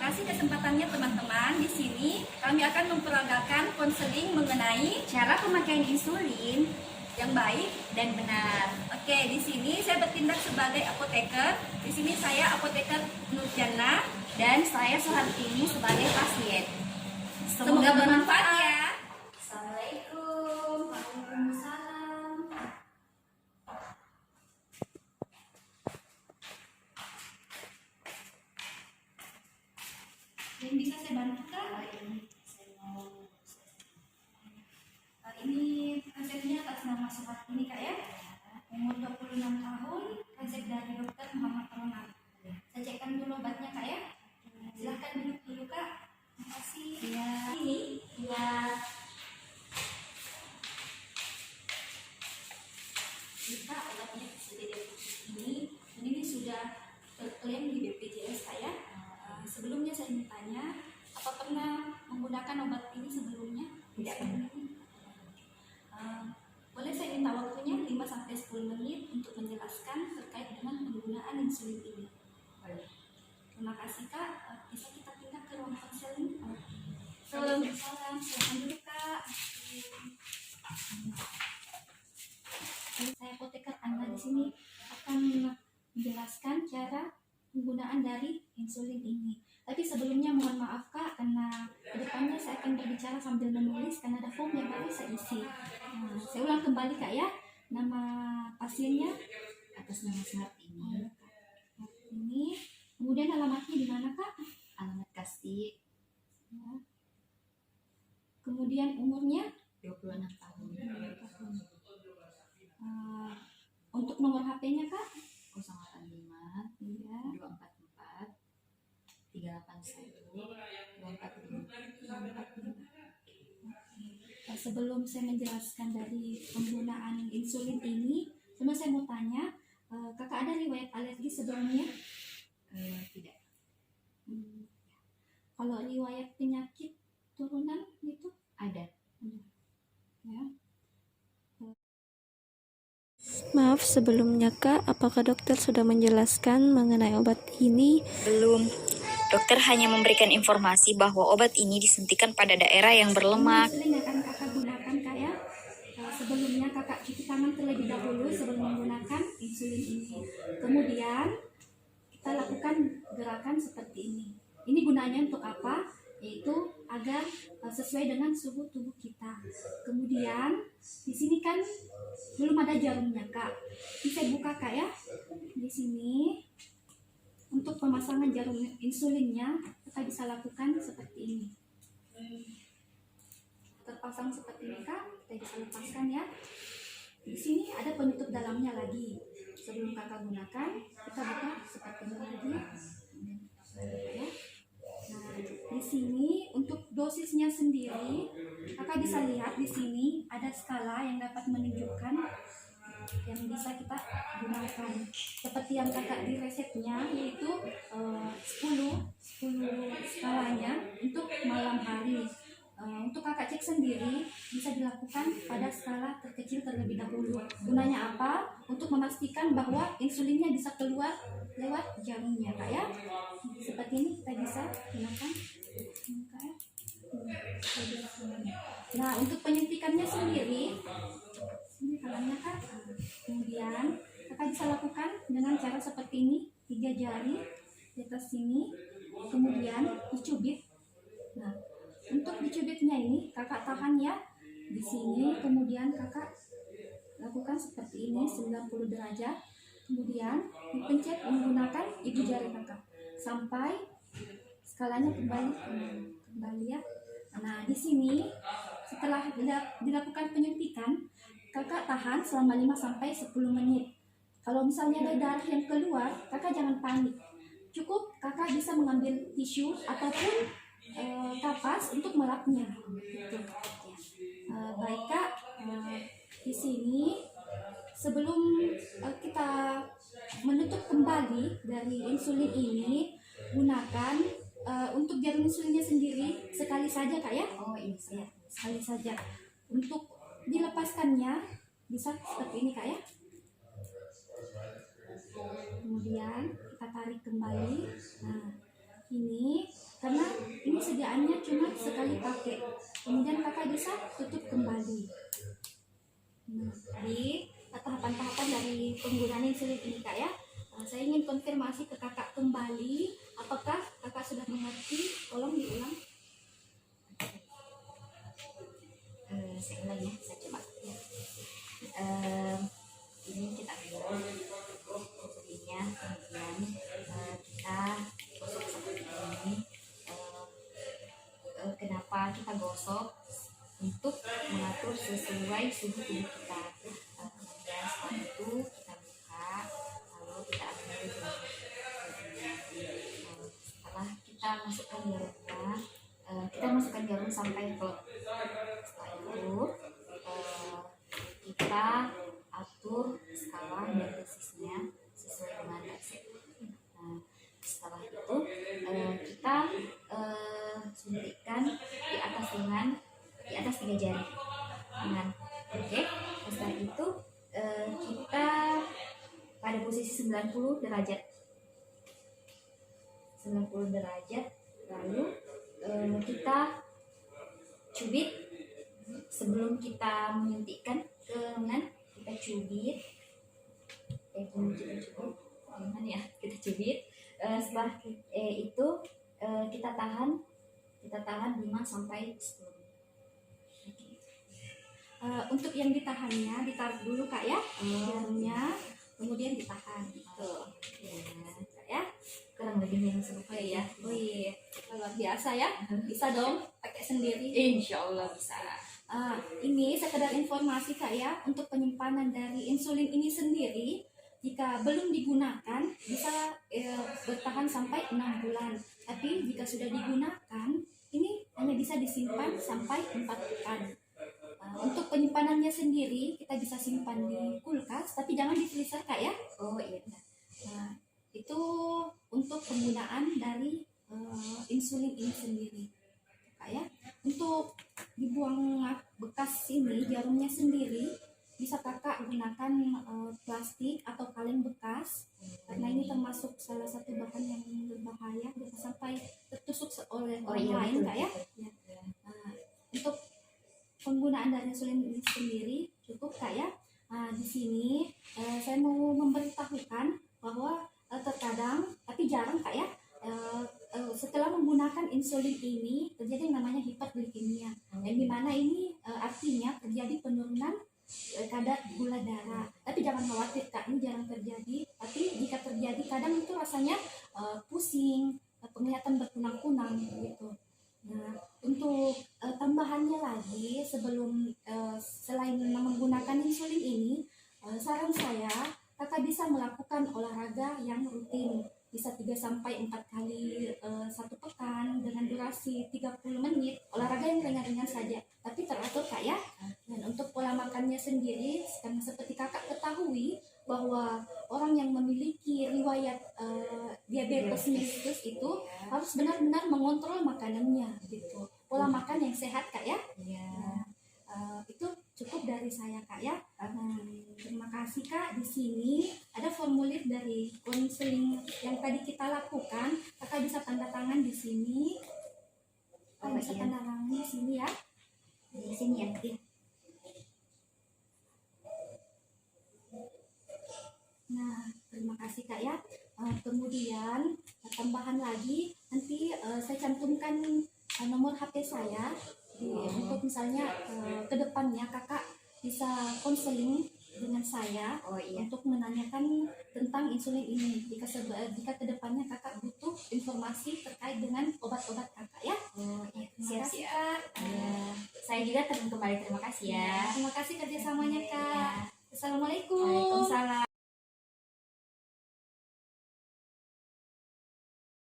kasih kesempatannya teman-teman. Di sini kami akan memperagakan konseling mengenai cara pemakaian insulin yang baik dan benar. Oke, di sini saya bertindak sebagai apoteker. Di sini saya apoteker Nurjana dan saya Sohartini sebagai pasien. Semoga bermanfaat ya. Assalamualaikum. Waalaikumsalam. Yang bisa saya bantu Kak? Ini resepnya atas nama Sohartini Kak ya. Umur 26 tahun, resep dari dokter Muhammad Ronald. Saya cekkan dulu obatnya Kak ya. Silahkan duduk dulu Kak. Terima kasih. Iya. Ini. Iya. Kita obatnya ini sudah terklaim di BPJS Kak ya. Sebelumnya saya bertanya, apa pernah menggunakan obat ini sebelumnya? Tidak pernah. Boleh saya minta waktunya 5-10 menit untuk menjelaskan terkait dengan penggunaan insulin ini? Boleh. Terima kasih Kak. Bisa kita pindah ke ruang konseling? Waalaikumsalam. Silakan dulu Kak. Saya apoteker Anda di sini akan menjelaskan cara penggunaan dari insulin ini. Tapi sebelumnya mohon maaf Kak, karena kedepannya saya akan berbicara sambil menulis karena ada form yang harus saya isi. Saya ulang kembali Kak ya. Nama pasiennya atas nama Sohartini. Ini. Kemudian alamatnya di mana Kak? Alamat Kasih. Ya. Kemudian umurnya 26 tahun. Untuk nomor HP-nya Kak? 085 Iya. 244 381 245. Sebelum saya menjelaskan dari penggunaan insulin ini, sebenarnya saya mau tanya, Kakak ada riwayat alergi sebelumnya? Tidak. Kalau riwayat penyakit turunan itu Ada. ya. Maaf sebelumnya Kak, apakah dokter sudah menjelaskan mengenai obat ini? Belum. Dokter hanya memberikan informasi bahwa obat ini disuntikan pada daerah yang berlemak. Insulin yang akan Kakak gunakan Kak ya. Sebelumnya Kakak cuci tangan terlebih dahulu sebelum menggunakan insulin ini. Kemudian kita lakukan gerakan seperti ini. Ini gunanya untuk apa? Yaitu agar sesuai dengan suhu tubuh kita. Kemudian di sini kan belum ada jarumnya Kak. Ini saya buka Kak ya. Di sini untuk pemasangan jarum insulinnya kita bisa lakukan seperti ini. Terpasang seperti ini Kak, kita bisa lepaskan ya. Di sini ada penutup dalamnya lagi. Sebelum Kakak gunakan, kita buka seperti ini lagi. Ya. Nah, di sini untuk dosisnya sendiri, Kakak bisa lihat di sini ada skala yang dapat menunjukkan yang bisa kita gunakan. Seperti yang Kakak di resepnya, yaitu 10 skalanya untuk malam hari. Untuk Kakak cek sendiri bisa dilakukan pada skala terkecil terlebih dahulu. Gunanya apa? Untuk memastikan bahwa insulinnya bisa keluar lewat jarumnya Kak ya. Seperti ini kita bisa gunakan. Nah, untuk penyuntikannya sendiri, ini kalangnya Kak. Kemudian Kakak bisa lakukan dengan cara seperti ini, 3 jari di atas sini, kemudian dicubit. Nah, untuk dicubitnya ini Kakak tahan ya di sini, kemudian Kakak lakukan seperti ini 90 derajat, kemudian dipencet menggunakan ibu jari Kakak sampai skalanya kembali ya. Nah, di sini setelah dilakukan penyuntikan, Kakak tahan selama 5-10 menit. Kalau misalnya ada darah yang keluar, Kakak jangan panik. Cukup Kakak bisa mengambil tisu ataupun kapas untuk melapnya. Gitu. Baik Kak, di sini sebelum kita menutup kembali dari insulin ini, gunakan untuk jarum insulinnya sendiri sekali saja Kak ya. Oh ini ya, sekali saja. Untuk dilepaskannya bisa seperti ini Kak ya. Kemudian kita tarik kembali. Nah, ini karena ini sediaannya cuma sekali pakai, kemudian kakak bisa tutup kembali. Nah, jadi tahapan-tahapan dari penggunaan insulin ini kak ya. Saya ingin konfirmasi ke kakak kembali, apakah kakak sudah mengerti? Tolong diulang. Saya ulang ya, saya coba. Ini kita ambil insulinnya, kemudian kita gosok seperti ini. Kenapa kita gosok? Untuk mengatur sesuai suhu tubuh kita. Kemudian setelah itu kita buka, lalu kita ambil setelah kita masukkan jarumnya, kita masukkan jarum sampai ke. Setelah itu kita atur skala dan dosisnya sesuai dengan resep. Nah, setelah itu kita suntikkan di atas lengan, di atas 3 jari lengan. Oke. Setelah itu kita pada posisi 90 derajat. 90 derajat, lalu kita cubit sebelum kita menyuntikkan ke lengan. Kita cubit, gimana ya, kita cubit. Setelah itu kita tahan 5 sampai 10 menit. Untuk yang ditahannya ditaruh dulu kak ya, jarumnya, kemudian ditahan gitu. Ya, Kurang lebih yang seperti ya. oh iya, luar biasa ya, bisa dong pakai sendiri. Insya Allah bisa. Ini sekedar informasi kak ya, untuk penyimpanan dari insulin ini sendiri, jika belum digunakan bisa bertahan sampai 6 bulan. Tapi jika sudah digunakan, ini hanya bisa disimpan sampai 4 pekan. Untuk penyimpanannya sendiri, kita bisa simpan di kulkas, tapi jangan di freezer kak ya. Oh iya. Itu untuk penggunaan dari insulin ini sendiri kak ya. Untuk dibuang bekas ini, jarumnya sendiri bisa kakak gunakan plastik atau kaleng bekas, karena ini termasuk salah satu bahan yang berbahaya, bisa sampai tertusuk oleh orang lain kak ya. Untuk penggunaan dari insulin ini sendiri cukup kak ya. Di sini saya mau memberitahukan bahwa terkadang, tapi jarang kak ya, setelah menggunakan insulin ini terjadi yang namanya hiperglikemia, yang dimana ini artinya terjadi penurunan kadar gula darah. Tapi jangan khawatir kak, ini jarang terjadi. Tapi jika terjadi, kadang itu rasanya pusing, penglihatan berkunang-kunang gitu. Nah, untuk tambahannya lagi, sebelum selain menggunakan insulin ini, saran saya kakak bisa melakukan olahraga yang rutin, bisa 3-4 kali satu pekan dengan durasi 30 menit, olahraga yang ringan-ringan saja, tapi teratur kak ya. Dan untuk pola makannya sendiri, karena seperti kakak ketahui bahwa orang yang memiliki riwayat diabetes mellitus itu harus benar-benar mengontrol makanannya gitu, pola makan yang sehat kak ya. Itu cukup dari saya kak ya. Terima kasih kak. Di sini ada formulir dari konseling yang tadi kita lakukan, kakak bisa tanda tangan di sini. Bisa tanda tangan di sini ya. Di sini ya. Nah, terima kasih kak ya. Kemudian tambahan lagi, nanti saya cantumkan nomor HP saya untuk misalnya ke depannya kakak bisa konseling dengan saya untuk menanyakan tentang insulin ini. Jika ke depannya kakak butuh informasi terkait dengan obat-obat kakak ya. Terima kasih kak. Saya juga kembali terima kasih ya. Terima kasih kerjasamanya kak. Assalamualaikum. Waalaikumsalam.